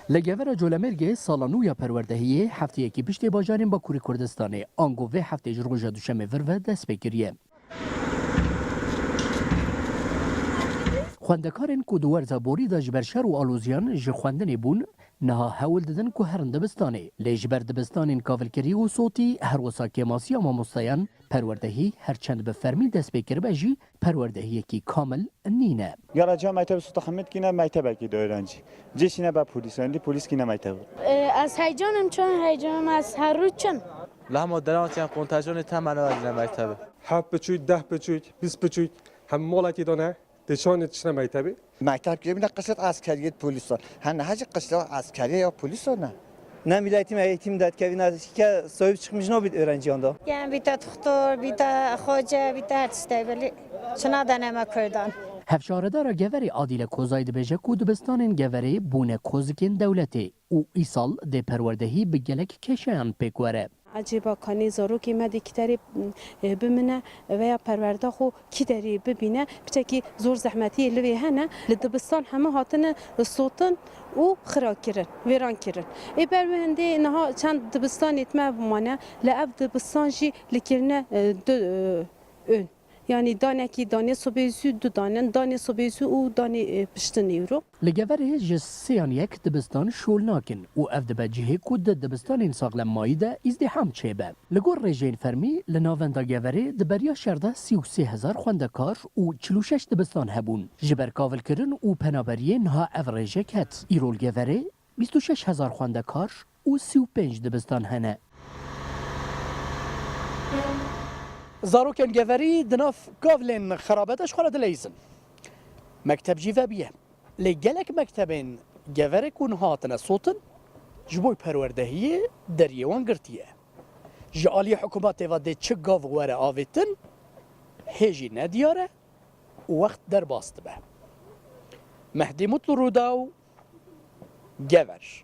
لگور جولمرگ سالانو یا پروردهیه هفته یکی پشت باجارین با کوری کردستانه آنگو و هفته جروج دوشمه ور دست بگیریه. خواندکارن که دوار زبوری دا جبر شهر و آلوزیان جخواندن بون نها حول ددن که هرن دبستانه لیجبر دبستانین کاولکری و صوتی هر وسا کماسی اما مستیان پروردهی هرچند به فرمی دست بکر بجی پروردهی کی کامل نینه یارا جا مکتب صوت حمید کینه مکتب کی دورنجی جشینه با پلیس کینه مکتب از هیجانم چون هیجانم از هر روز چون لحظه دراماتیان کنتاجون تمام از مکتب 7 بچوی 10 بچوی 20 بچوی هم مالکی دانه دشان چنه مکتبی مکتب که میره قصد عسکری پلیسان هن هج قصد عسکری یا پلیسان نه ملیتیم eğitim داد که نزدیک که صاحب çıkmış نبود öğrenciyanda. Yani bir de doktor, bir de hoca, bir de her işte böyle şuna deneme köyden. هفشاردار گوری عادل کوزاید بجه کو دبستانین گوری بونه کوزکین دولتی او ایسال ده پروردهی بگلک کشیان پیکوره. عجیبا کانی زارو که مدی کتری بمنه و یا پرورده خو کتری ببینه بتکی زور زحمتی لوی هنه لدبستان همه هاتن صوتن و خراب کردن ویران کردن ای بر هنده نها چند دبستان اتمه بمانه لعب دبستان جی لکرنه اون yani daneki dane sobeyüzü du danen dane sobeyüzü u dane piştiniyor. لگوری جسیان یک دبستان شول ناکن و اف دبه جهه کود دبستان ساغلم مایی ده ازدحام چه به. لگور رژین فرمی لناوندا گوری دبریا شرده 33,000 خوندکار و 46 دبستان هبون. جبر کاول کرن و پنابریه نها اف رژه کت. ایرول گوری 26,000 خوندکار و 35 دبستان هنه. زاروکن گوری دناف گاولین خرابتش خورد لیزن. مکتب جیوه بیه. لگلک مکتبین گوره کن هاتن صوتن جبوی پروردهیه دریوان گرتیه. جعالی حکومت و ده چه گاو وره آویتن هیجی ندیاره وقت در باست به. مهدی مطل روداو گورش.